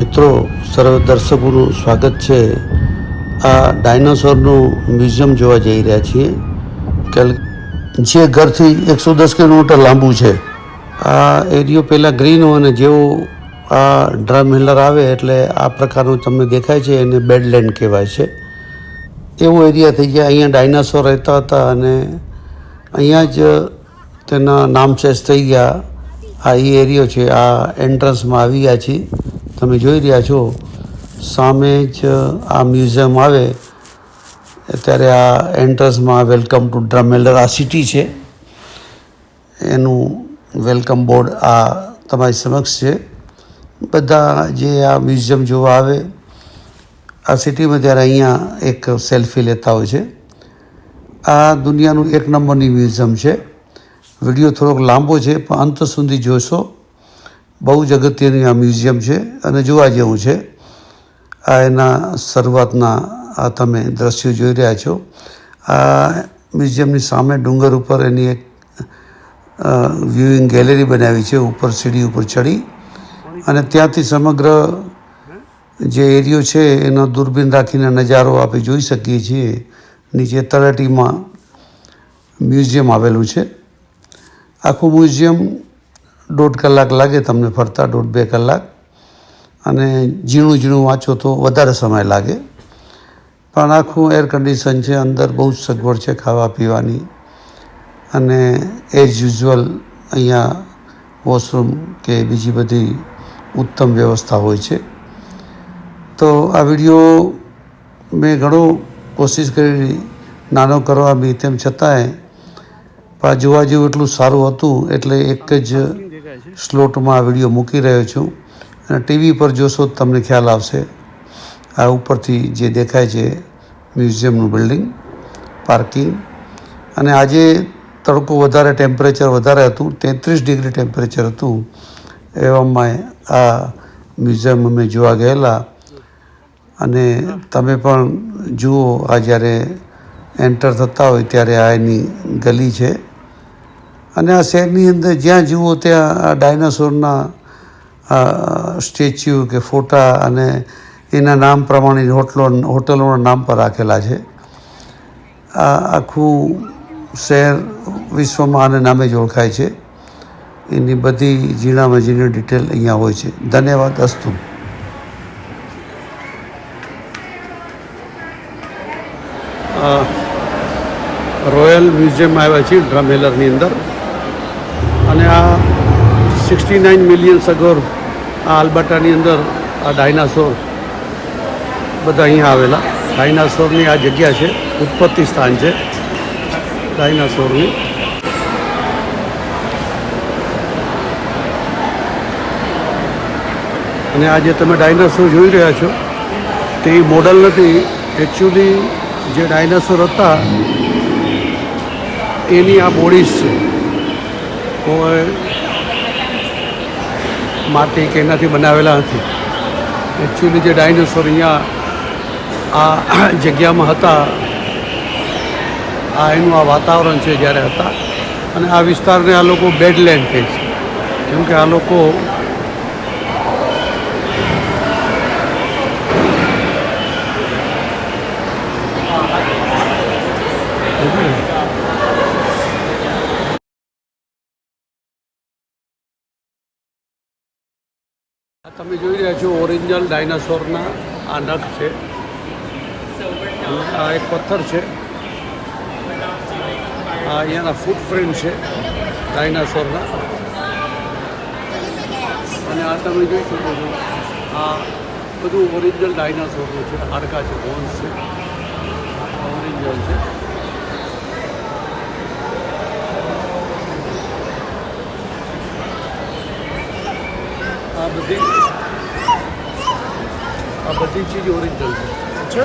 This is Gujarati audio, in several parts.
મિત્રો સર્વ દર્શકોનું સ્વાગત છે. આ ડાયનાસોરનું મ્યુઝિયમ જોવા જઈ રહ્યા છીએ જે ઘરથી 110 કિલોમીટર લાંબુ છે. આ એરિયો પહેલાં ગ્રીન હોય અને જેવું આ ડ્રમ હિલર આવે એટલે આ પ્રકારનું તમને દેખાય છે. એને બેડલેન્ડ કહેવાય છે. એવો એરિયા થઈ ગયા. અહીંયા ડાયનાસોર રહેતા હતા અને અહીંયા જ તેના નામશેષ થઈ ગયા. આ એ એરિયો છે. આ એન્ટ્રન્સમાં આવી ગયા છીએ. તમે જોઈ રહ્યા છો સામે જ આ મ્યુઝિયમ આવે ત્યારે આ એન્ટ્રન્સમાં વેલકમ ટુ ડ્રમહેલર આ સિટી છે એનું વેલકમ બોર્ડ આ તમારી સમક્ષ છે. બધા જે આ મ્યુઝિયમ જોવા આવે આ સિટીમાં ત્યારે અહીંયા એક સેલ્ફી લેતા હોય છે. આ દુનિયાનું 1 નંબરની મ્યુઝિયમ છે. વિડીયો થોડોક લાંબો છે પણ અંત સુધી જોશો. બહુ જ અગત્યનું આ મ્યુઝિયમ છે અને જોવા જેવું છે. આ એના શરૂઆતના આ તમે દ્રશ્યો જોઈ રહ્યા છો. આ મ્યુઝિયમની સામે ડુંગર ઉપર એની એક વ્યૂઇંગ ગેલેરી બનાવી છે. ઉપર સીડી ઉપર ચડી અને ત્યાંથી સમગ્ર જે એરિયો છે એનો દૂરબીન રાખીને નજારો આપણે જોઈ શકીએ છીએ. નીચે તળેટીમાં મ્યુઝિયમ આવેલું છે. આખું મ્યુઝિયમ 1.5 કલાક લાગે તમને ફરતા, 1.5-2 કલાક. અને ઝીણું ઝીણું વાંચો તો વધારે સમય લાગે. પણ આખું એર કન્ડિશન છે. અંદર બહુ જ સગવડ છે ખાવા પીવાની અને એઝ યુઝ્યુઅલ અહીંયા વોશરૂમ કે બીજી બધી ઉત્તમ વ્યવસ્થા હોય છે. તો આ વિડીયો મેં ઘણો કોશિશ કરી નાનો કરવાની, તેમ છતાંય પણ જોવા જેવું એટલું સારું હતું એટલે એક જ સ્લોટમાં આ વિડીયો મૂકી રહ્યો છું. અને ટીવી પર જોશો તો તમને ખ્યાલ આવશે. આ ઉપરથી જે દેખાય છે મ્યુઝિયમનું બિલ્ડિંગ, પાર્કિંગ. અને આજે તડકો વધારે, ટેમ્પરેચર વધારે હતું, 33 ડિગ્રી ટેમ્પરેચર હતું. એવામાં આ મ્યુઝિયમ અમે જોવા ગયેલા. અને તમે પણ જુઓ, આ જ્યારે એન્ટર થતા હોય ત્યારે આ એની ગલી છે. અને આ શહેરની અંદર જ્યાં જુઓ ત્યાં આ ડાયનાસોરના સ્ટેચ્યુ કે ફોટા અને એના નામ પ્રમાણે હોટલોના નામ પર રાખેલા છે. આ આખું શહેર વિશ્વમાં આના નામે જ ઓળખાય છે. એની બધી ઝીણામાં ઝીણી ડિટેલ અહીંયા હોય છે. ધન્યવાદ. અસ્તુ. રોયલ મ્યુઝિયમ આવ્યા છીએ ડ્રમહેલરની અંદર. અને આ 69 મિલિયન સગોર આ આલ્બર્ટાની અંદર આ ડાયનાસોર બધા અહીંયા આવેલા. ડાયનાસોરની આ જગ્યા છે, ઉત્પત્તિ સ્થાન છે ડાયનાસોરની. અને આ જે તમે ડાયનાસોર જોઈ રહ્યા છો તે મોડલ નથી. એકચ્યુઅલી જે ડાયનાસોર હતા એની આ બોડીઝ છે. કોઈ માટી કે એનાથી બનાવેલા નથી. એકચ્યુઅલી જે ડાયનાસોર અહીંયા આ જગ્યામાં હતા, આ એનું આ વાતાવરણ છે જ્યારે હતા. અને આ વિસ્તારને આ લોકો બેડલેન્ડ કહે છે, કેમ કે આ લોકો તમે જોઈ રહ્યા છો ઓરિજિનલ ડાયનાસોરના આ નખ છે. આ એક પથ્થર છે. આ અહીંયાના ફૂટપ્રિન્ટ છે ડાયનાસોરના. અને આ તમે જોઈ શકો છો આ બધું ઓરિજિનલ ડાયનાસોરનું છે. હાડકા છે, બોન્સ છે, ઓરિજિનલ છે. આ બધી ચીજ ઓરિજિનલ છે.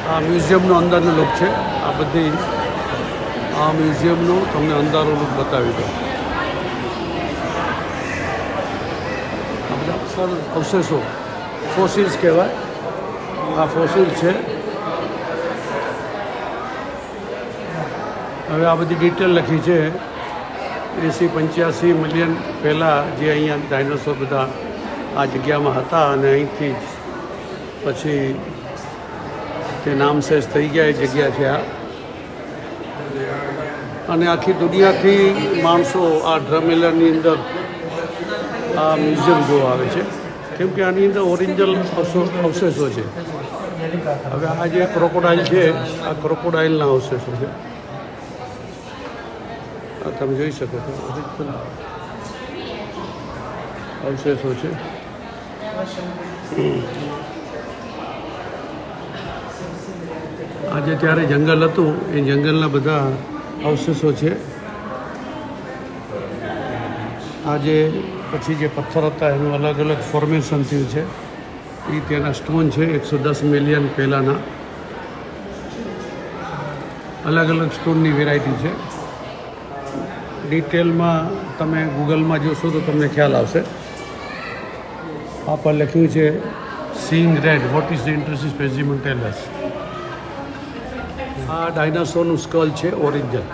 આ મ્યુઝિયમનો અંદરનો લુક છે. આ બધી આ મ્યુઝિયમનો તમને અંદરનો લુક બતાવી દો. આ બધા સરસ અવશેષો, ફોસિલ્સ કહેવાય. આ ફોસિલ છે. હવે આ બધી ડિટેલ લખી છે 80-85 મિલિયન પહેલાં જે અહીંયા ડાયનોસોર બધા આ જગ્યામાં હતા અને અહીંથી જ પછી તે નામશેષ થઈ ગયા એ જગ્યા છે આ. અને આખી દુનિયાથી માણસો આ ડ્રમેલરની અંદર આ મ્યુઝિયમ જોવા આવે છે, કેમ કે આની અંદર ઓરિજિનલ અવશેષો છે. હવે આ જે ક્રોકોડાઇલ છે આ ક્રોકોડાઇલના અવશેષો છે, આ તમે જોઈ શકો છો ઓરિજિનલ અવશેષો છે. આજે ત્યારે જંગલ હતું એ જંગલના બધા અવશેષો છે. આજે પછી જે પથ્થર હતા એનું અલગ અલગ ફોર્મેશન થયું છે. એ ત્યાંના સ્ટોન છે 110 મિલિયન પહેલાંના. અલગ અલગ સ્ટોનની વેરાયટી છે. ડિટેલમાં તમે ગૂગલમાં જોશો તો તમને ખ્યાલ આવશે. આ પર લખ્યું છે seeing red, what is the interesting specimen tell us. આ ડાયનાસોરનું સ્કલ છે ઓરિજિનલ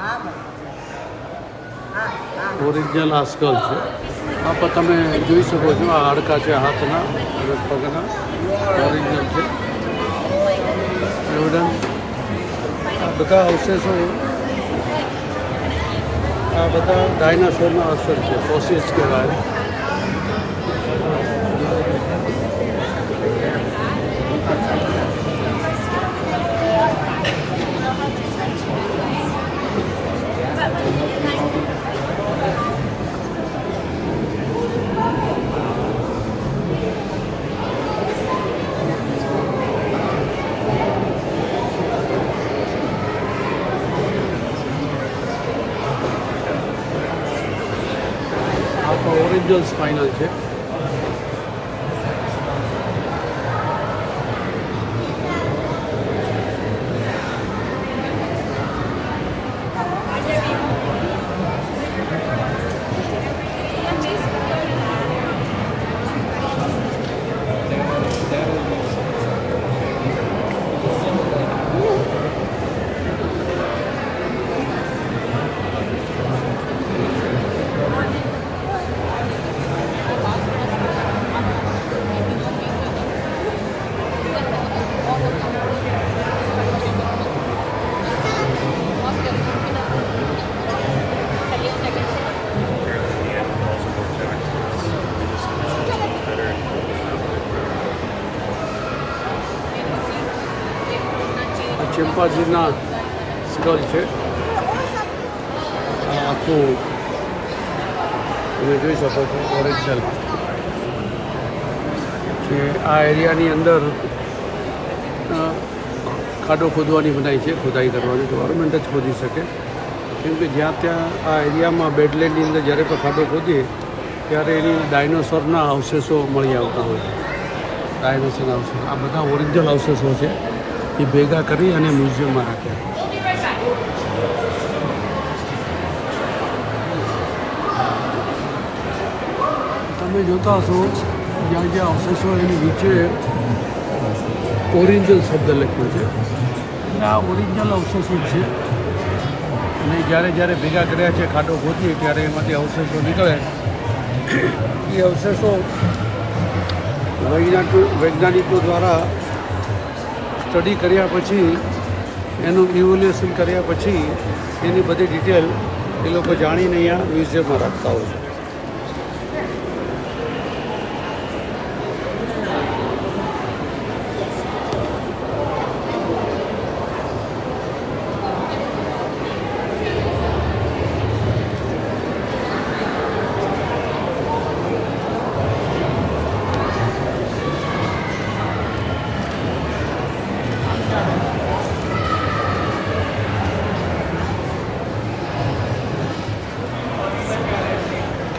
આ સ્કલ છે. આ પર તમે જોઈ શકો છો આ હાડકા છે હાથના અને પગના, ઓરિજિનલ છે એવિડન્સ. આ બધા અવશેષો આ બધા ડાયનાસોરના અવશેષ છે, ફોસિલ્સ કહેવાય. ઓરિજિનલ સ્પાઇનલ છે. ચિમ્પાન્ઝીના સ્કલ છે. આ આખું તમે જોઈ શકો છો ઓરિજિનલ છે. આ એરિયાની અંદર ખાડો ખોદવાની બનાવી છે, ખોદાઈ કરવાની. ગવર્મેન્ટ જ ખોદી શકે, કેમ કે જ્યાં ત્યાં આ એરિયામાં બેડલેન્ડની અંદર જ્યારે પણ ખાડો ખોદીએ ત્યારે એની ડાયનોસોરના અવશેષો મળી આવતા હોય છે. ડાયનોસોરના અવશેષો આ બધા ઓરિજિનલ અવશેષો છે. એ ભેગા કરી અને મ્યુઝિયમમાં રાખ્યા. તમે જોતા હશો જ્યાં જ્યાં અવશેષો એની નીચે ઓરિજિનલ શબ્દ લખ્યો છે. એટલે આ ઓરિજિનલ અવશેષો છે. અને જ્યારે ભેગા કર્યા છે ખાડો ખોદીએ ત્યારે એમાંથી અવશેષો નીકળે. એ અવશેષો વૈજ્ઞાનિકો દ્વારા સ્ટડી કર્યા પછી, એનું ઇવોલ્યુશન કર્યા પછી એની બધી ડિટેલ એ લોકો જાણીને અહીંયા મ્યુઝિયમમાં રાખતા હોય છે.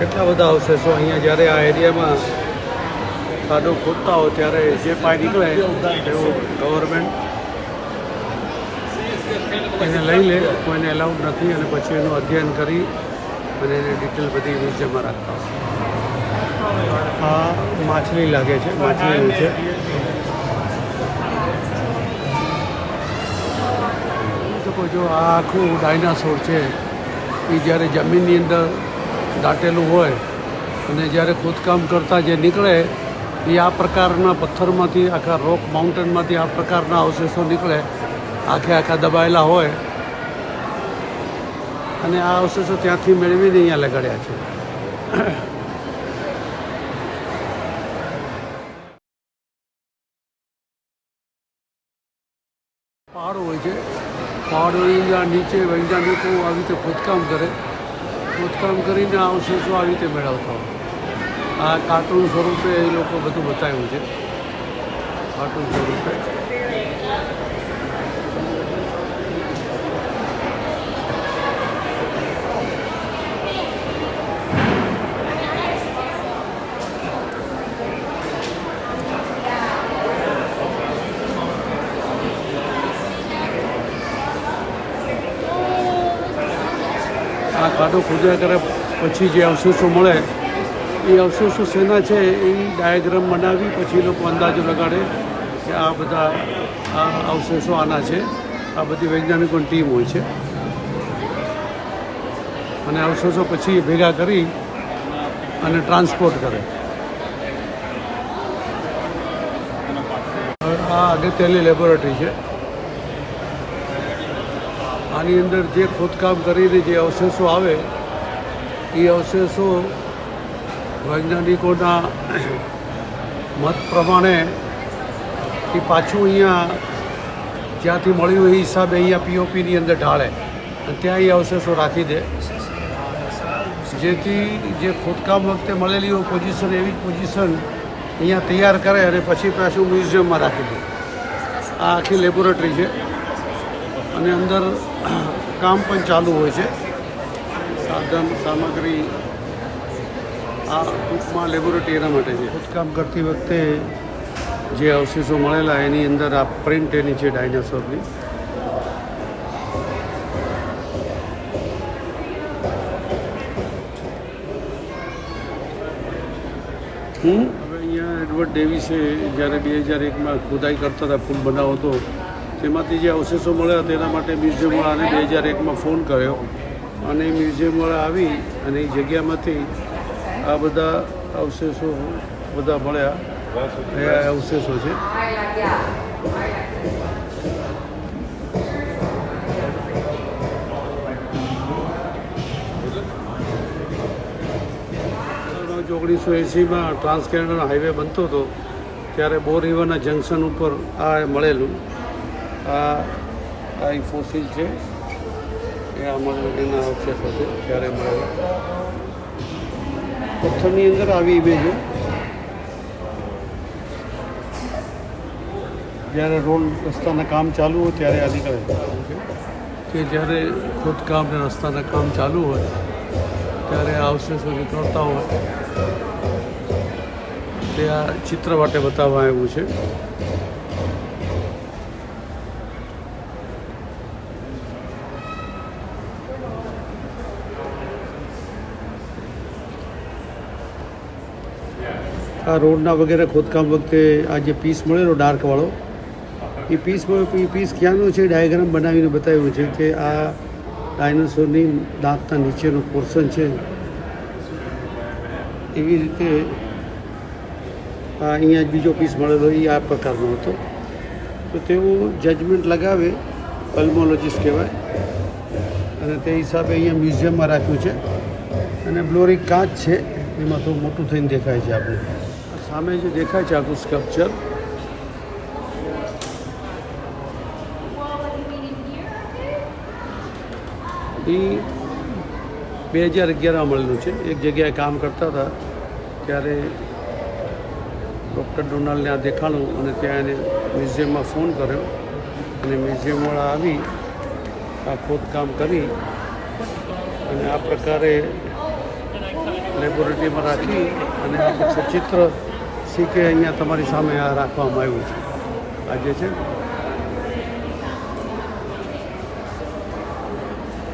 કેટલા બધા અવશેષો અહીંયા જ્યારે આ એરિયામાં ખાડો ખોદતા હોય ત્યારે જે પાય નીકળે એવું ગવર્મેન્ટ એને લઈ લે, કોઈને એલાઉડ નથી. અને પછી એનું અધ્યયન કરી અને એને ડિટેલ બધી મ્યુઝિયમમાં રાખતા હોય. આ માછલી લાગે છે, માછલી છે. શકો જો આ આખું ડાયનાસોર છે એ જ્યારે જમીનની અંદર દાટેલું હોય અને જ્યારે ખોદકામ કરતાં જે નીકળે એ આ પ્રકારના પથ્થરમાંથી, આખા રોક માઉન્ટેનમાંથી આ પ્રકારના અવશેષો નીકળે, આખા દબાયેલા હોય અને આ અવશેષો ત્યાંથી મેળવીને અહીંયા લગાડ્યા છે. પહાડ હોય છે, પહાડોની નીચે વૈજ્ઞાનિકો આવી રીતે ખોદકામ કરીને આ અવશેષો આવી રીતે મેળવતા હોય. આ કાર્ટૂન સ્વરૂપે એ લોકો બધું બતાવ્યું છે, કાર્ટૂન સ્વરૂપે. આ ખાડો ખોદ્યા કરે પછી જે અવશેષો મળે એ અવશેષો શેના છે એ ડાયાગ્રામ બનાવી પછી લોકો અંદાજો લગાડે કે આ બધા આ અવશેષો આના છે. આ બધી વૈજ્ઞાનિકોની ટીમ હોય છે અને અવશેષો પછી ભેગા કરી અને ટ્રાન્સપોર્ટ કરે. આ અગત્યની લેબોરેટરી છે. આની અંદર જે ખોદકામ કરીને જે અવશેષો આવે એ અવશેષો વૈજ્ઞાનિકોના મત પ્રમાણે એ પાછું અહીંયા જ્યાંથી મળ્યું એ હિસાબે અહીંયા પીઓપીની અંદર ઢાળે અને ત્યાં એ અવશેષો રાખી દે, જેથી જે ખોદકામ વખતે મળેલી હોય પોઝિશન એવી જ પોઝિશન અહીંયા તૈયાર કરે અને પછી પાછું મ્યુઝિયમમાં રાખી દે. આ આખી લેબોરેટરી છે અને અંદર કામ પણ ચાલુ હોય છે. સાધન સામગ્રી આ ટૂંકમાં લેબોરેટરી એના માટે છે. ખોદકામ કરતી વખતે જે અવશેષો મળેલા એની અંદર આ પ્રિન્ટ એની છે ડાયનાસોરની. હવે અહીંયા એડવર્ડ ડેવિસે જ્યારે 2001માં ખોદાઈ કરતા હતા, પુલ બનાવો હતો, તેમાંથી જે અવશેષો મળ્યા તેના માટે મ્યુઝિયમવાળાને 2001માં ફોન કર્યો અને મ્યુઝિયમવાળા આવી અને એ જગ્યામાંથી આ બધા અવશેષો બધા મળ્યા. એ અવશેષો છે. તો 1980માં ટ્રાન્સકેનેડા હાઈવે બનતો હતો ત્યારે બોર રિવરના જંકશન ઉપર આ મળેલું. આ ફોસિલ છે એ આમાં એના અવશેષો છે ત્યારે મળેલા. પથ્થરની અંદર આવી ઇમેજો જ્યારે રોડ રસ્તાના કામ ચાલુ હોય ત્યારે આ નીકળે કે જ્યારે ખોદકામ ને રસ્તાના કામ ચાલુ હોય ત્યારે આ અવશેષો નીકળતા હોય તે આ ચિત્ર માટે બતાવવા આવ્યું છે. આ રોડના વગેરે ખોદકામ વખતે આ જે પીસ મળેલો ડાર્કવાળો એ પીસ ક્યાંનો છે ડાયાગ્રામ બનાવીને બતાવ્યું છે કે આ ડાયનોસોરની દાંતના નીચેનો પોર્શન છે. એવી રીતે આ અહીંયા જ બીજો પીસ મળેલો એ આ પ્રકારનો હતો. તો તેઓ જજમેન્ટ લગાવે, પલ્મોલોજીસ્ટ કહેવાય, અને તે હિસાબે અહીંયા મ્યુઝિયમમાં રાખ્યું છે. અને બ્લોરિક કાચ છે એમાં થોડું મોટું થઈને દેખાય છે. આપણે સામે જે દેખાય છે આખું સ્કલ્પચર એ 2011માં મળેલું છે. એક જગ્યાએ કામ કરતા હતા ત્યારે ડૉક્ટર ડોનાલ્ડને આ દેખાણું અને ત્યાં એને મ્યુઝિયમમાં ફોન કર્યો અને મ્યુઝિયમવાળા આવી આ ખોદકામ કરી અને આ પ્રકારે લેબોરેટરીમાં રાખી અને આ પછી ચિત્ર શીખે અહીંયા તમારી સામે આ રાખવામાં આવ્યું છે. આ જે છે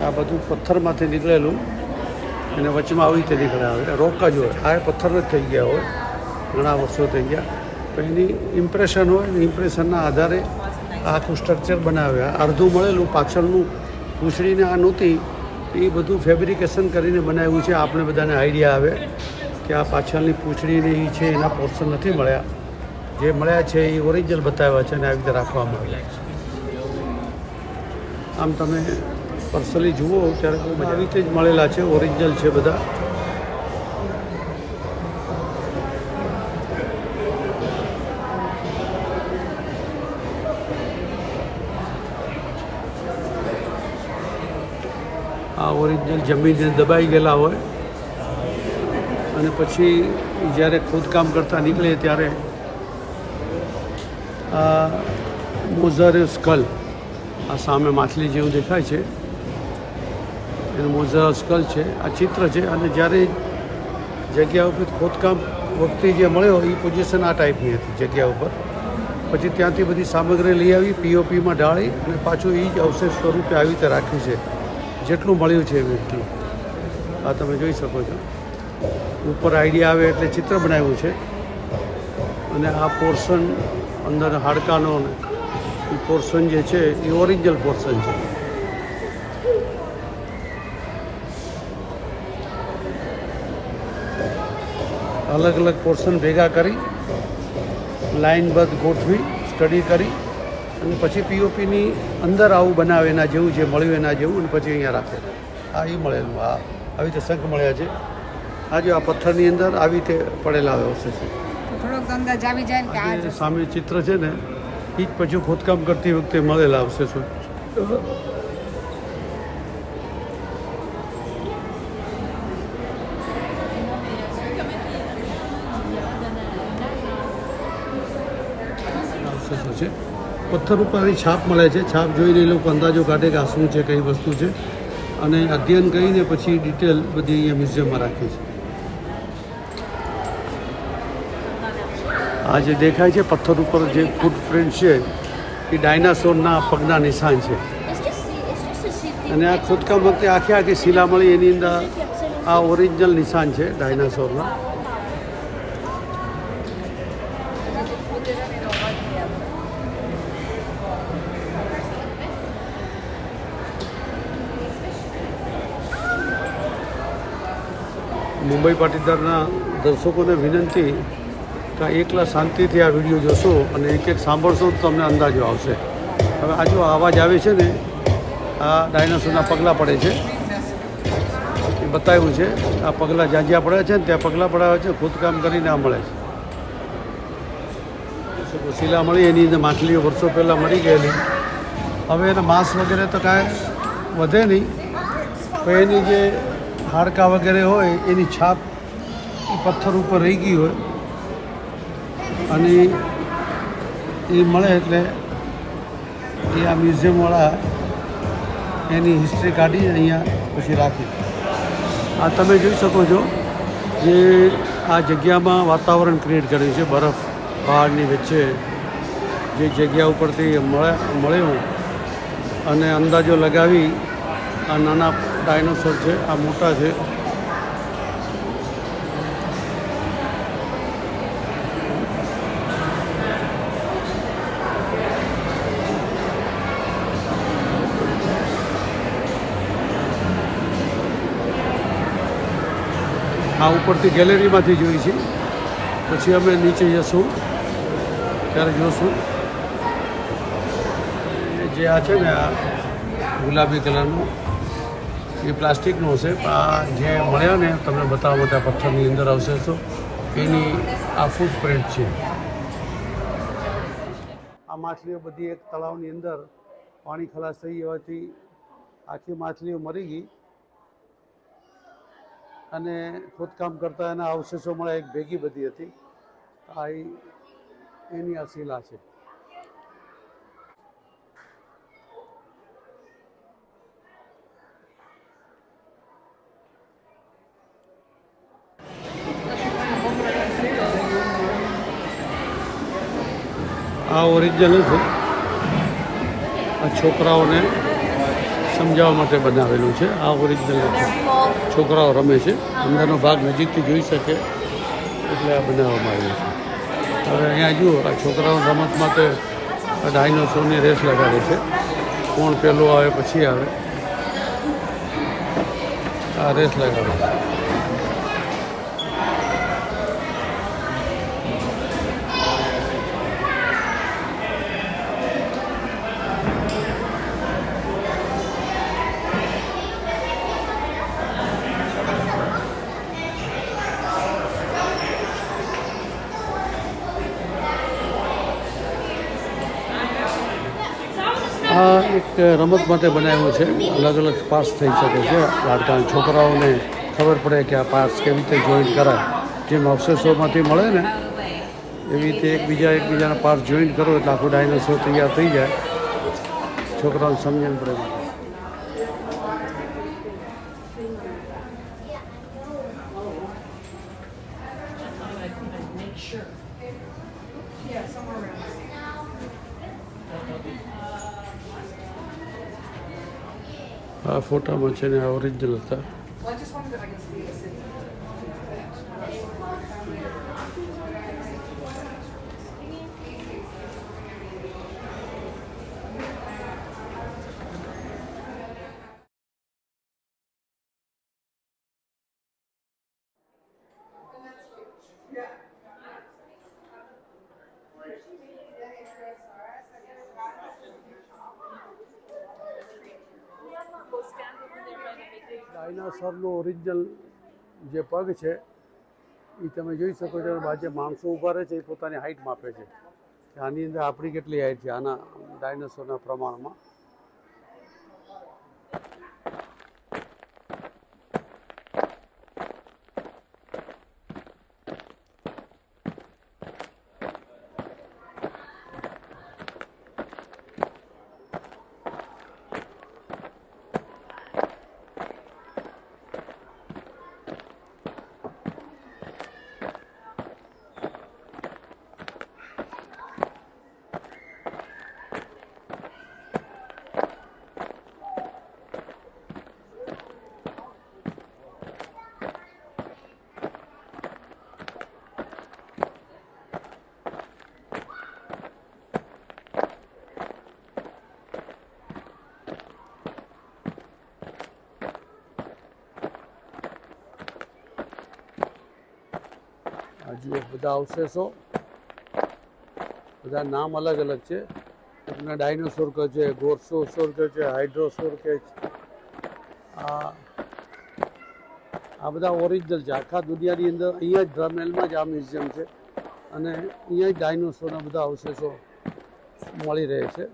આ બધું પથ્થરમાંથી નીકળેલું અને વચમાં આવી રીતે નીકળ્યા હોય, રોક જ હોય. આ પથ્થર જ થઈ ગયા હોય, ઘણા વર્ષો થઈ ગયા, તો એની ઇમ્પ્રેશન હોય ને ઇમ્પ્રેશનના આધારે આખું સ્ટ્રક્ચર બનાવ્યા. અડધું મળેલું પાછળનું પૂંછડીને આ નહોતી એ બધું ફેબ્રિકેશન કરીને બનાવ્યું છે. આપણે બધાને આઈડિયા આવે કે આ પાછળની પૂંછડીને એ છે એના પોર્શન નથી મળ્યા, જે મળ્યા છે એ ઓરિજિનલ બતાવ્યા છે અને આવી રીતે રાખવામાં આવ્યા છે. આમ તમે પર્સનલી જુઓ ત્યારે બહુ આવી રીતે જ મળેલા છે, ઓરિજિનલ છે બધા. આ ઓરિજિનલ જમીનને દબાઈ ગયેલા હોય અને પછી જ્યારે ખોદકામ કરતાં નીકળે ત્યારે આ મોઝર સ્કલ, આ સામે માછલી જેવું દેખાય છે એનું મોઝર સ્કલ છે, આ ચિત્ર છે. અને જ્યારે જગ્યા ઉપર ખોદકામ વખતે જે મળ્યો એ પોઝિશન આ ટાઈપની હતી જગ્યા ઉપર. પછી ત્યાંથી બધી સામગ્રી લઈ આવી, પીઓપીમાં ઢાળી અને પાછું એ જ અવશેષ સ્વરૂપે આવી રીતે રાખ્યું છે. જેટલું મળ્યું છે એટલું આ તમે જોઈ શકો છો. ઉપર આઈડિયા આવે એટલે ચિત્ર બનાવ્યું છે. અને આ પોર્શન અંદર હાડકાનો એ પોર્શન જે છે એ ઓરિજિનલ પોર્શન છે. અલગ અલગ પોર્શન ભેગા કરી લાઇનબદ્ધ ગોઠવી સ્ટડી કરી અને પછી પીઓપીની અંદર આવું બનાવે એના જેવું જે મળ્યું એના જેવું, અને પછી અહીંયા રાખે. આ એ મળેલું, આ આવી રીતે શંખ મળ્યા છે. આ જો આ પથ્થરની અંદર આવી રીતે પડેલા આવે અવશેષો. થોડોક અંદાજ આવી જાય કે આ સામે ચિત્ર છે ને એ જ પછી ખોદકામ કરતી વખતે મળેલા અવશેષો. છે પથ્થર ઉપર છાપ મળે છે. છાપ જોઈને એ લોકો અંદાજો કાઢે કે આ શું છે, કઈ વસ્તુ છે, અને અધ્યયન કરીને પછી ડિટેલ બધી અહીંયા મ્યુઝિયમમાં રાખી છે. આ જે દેખાય છે પથ્થર ઉપર જે ફૂટપ્રિન્ટ છે એ ડાયનાસોરના પગના નિશાન છે. અને આ ખોદકામ વખતે આખી શિલા મળી એની અંદર આ ઓરિજિનલ નિશાન છે ડાયનાસોરના. મુંબઈ પાટીદારના દર્શકોને વિનંતી કે એકલા શાંતિથી આ વિડીયો જોશો અને એક એક સાંભળશો તો તમને અંદાજો આવશે. હવે આ જો અવાજ આવે છે ને, આ ડાયનાસોરના પગલાં પડે છે એ બતાવ્યું છે. આ પગલાં જ્યાં જ્યાં પડ્યા છે ને ત્યાં પગલાં પડાવે છે, ખોદકામ કરીને આ મળે છે. શિલા મળી એની અંદર માછલીઓ વર્ષો પહેલાં મરી ગયેલી. હવે એના માંસ વગેરે તો કાંઈ વધે નહીં, પણ એની જે હાડકાં વગેરે હોય એની છાપ એ પથ્થર ઉપર રહી ગઈ હોય અને એ મળે એટલે એ આ મ્યુઝિયમવાળા એની હિસ્ટ્રી કાઢી અહીંયા પછી રાખી. આ તમે જોઈ શકો છો જે આ જગ્યામાં વાતાવરણ ક્રિએટ કર્યું છે. બરફ પહાડની વચ્ચે જે જગ્યા ઉપરથી મળ્યું અને અંદાજો લગાવી આ નાના ડાયનોસોર છે, આ મોટા છે. આ ઉપરથી ગેલેરીમાંથી જોઈ છે. પછી અમે નીચે જશું ત્યારે જોશું જે આ છે ને આ ગુલાબી કલરનું એ પ્લાસ્ટિકનો હશે. આ જે મળ્યા ને તમને બતાવવા માટે પથ્થરની અંદર આવશે તો એની આ ફૂટપ્રિન્ટ છે. આ માછલીઓ બધી એક તળાવની અંદર પાણી ખલાસ થઈ હોવાથી આખી માછલીઓ મરી ગઈ અને ખોદકામ કરતાં એના અવશેષો મળ્યા, એક ભેગી બધી હતી. આ એની આ શિલા છે. આ ઓરિજિનલ છે. આ છોકરાઓને સમજાવવા માટે બનાવેલું છે. આ ઓરિજિનલ છોકરાઓ રમે છે, અંદરનો ભાગ નજીકથી જોઈ શકે એટલે આ બનાવવામાં આવ્યું છે. હવે અહીંયા જુઓ આ છોકરાઓ રમત માટે ડાયનોસોરની રેસ લગાડે છે. કોણ પહેલો આવે પછી આવે. આ રેસ લગાવે છે. આ એક રમત માટે બનાવ્યું છે. અલગ અલગ પાર્ટ્સ થઈ શકે છે. બાળકા છોકરાઓને ખબર પડે કે આ પાર્ટ્સ કેવી રીતે જોઈન્ટ કરાય. જેમ અવશેષોમાંથી મળે ને એવી રીતે એકબીજાના પાર્ટ્સ જોઈન્ટ કરો એટલે આખું ડાયનોસોર તૈયાર થઈ જાય. છોકરાઓને સમજણ પડે માટે. આ ફોટામાં છે ને આ ઓરિજિનલ હતા. ડાયનાસોરનું ઓરિજિનલ જે પગ છે એ તમે જોઈ શકો છો. બાજુ માણસો ઊભા રહે છે એ પોતાની હાઇટ માપે છે કે આની અંદર આપણી કેટલી હાઇટ છે આના ડાયનાસોરના પ્રમાણમાં. જુઓ બધા અવશેષો, બધા નામ અલગ અલગ છે. એમને ડાયનોસોર કહે છે, ગોરસોસોર કહે છે, હાઇડ્રોસોર કહે છે. આ બધા ઓરિજિનલ છે. આખા દુનિયાની અંદર અહીંયા જ ડ્રમેલમાં જ આ મ્યુઝિયમ છે અને અહીંયા જ ડાયનોસોરના બધા અવશેષો મળી રહે છે.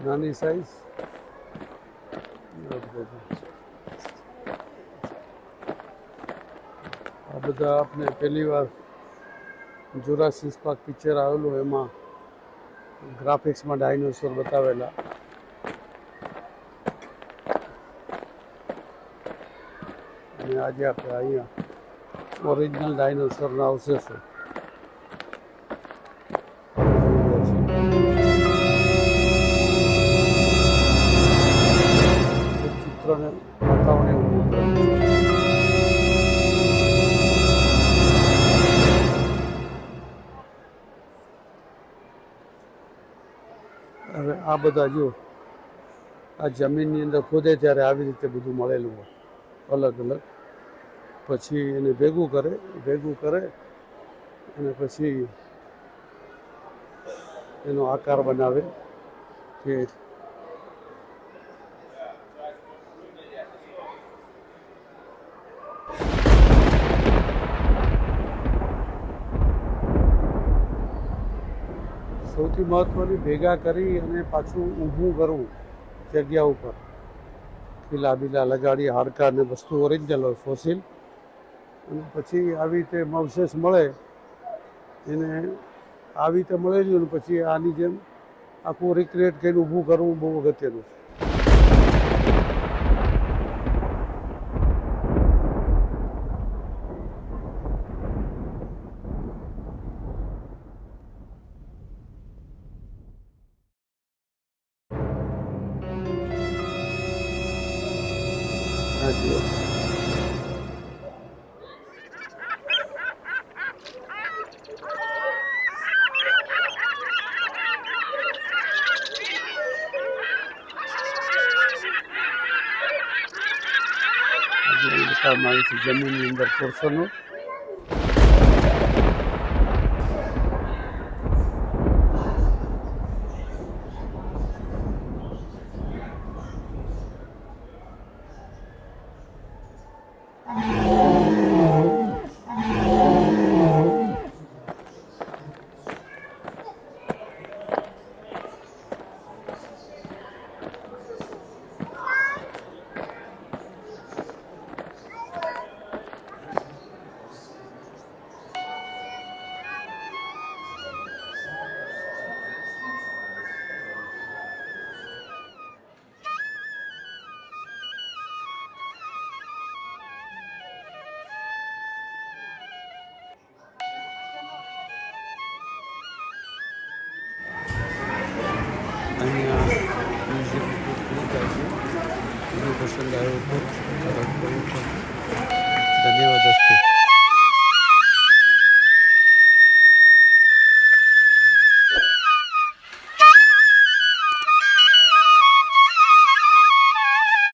નાની સાઈઝ આ બધા આપણે પહેલી વાર જુરાસિક પાર્ક પિક્ચર આવેલું એમાં ગ્રાફિક્સમાં ડાયનોસોર બતાવેલા. અને આજે આપણે અહીંયા ઓરિજિનલ ડાયનોસોરના અવશેષો તંત્રને વાતાવરણ એવું ઊભું કર્યું છે. હવે આ બધા જો આ જમીનની અંદર ખોદે ત્યારે આવી રીતે બધું મળેલું હોય અલગ અલગ, પછી એને ભેગું કરે અને પછી એનો આકાર બનાવે કે સૌથી મહત્ત્વની ભેગા કરી અને પાછું ઊભું કરવું જગ્યા ઉપર, ખીલા બીલા લગાડી, હાડકા ને વસ્તુ ઓરિજિનલ હોય ફોસિલ, અને પછી આવી રીતે અવશેષ મળે એને આવી રીતે મળેલી હોય પછી આની જેમ આખું રિક્રિએટ કરીને ઊભું કરવું બહુ અગત્યનું છે. હા જુઓ. બતાવવામાં આવી છે જમીનની અંદર પોર્શનો. અહીંયા મ્યુઝિયમ પૂરું થાય છે. પસંદ આવ્યો હતો.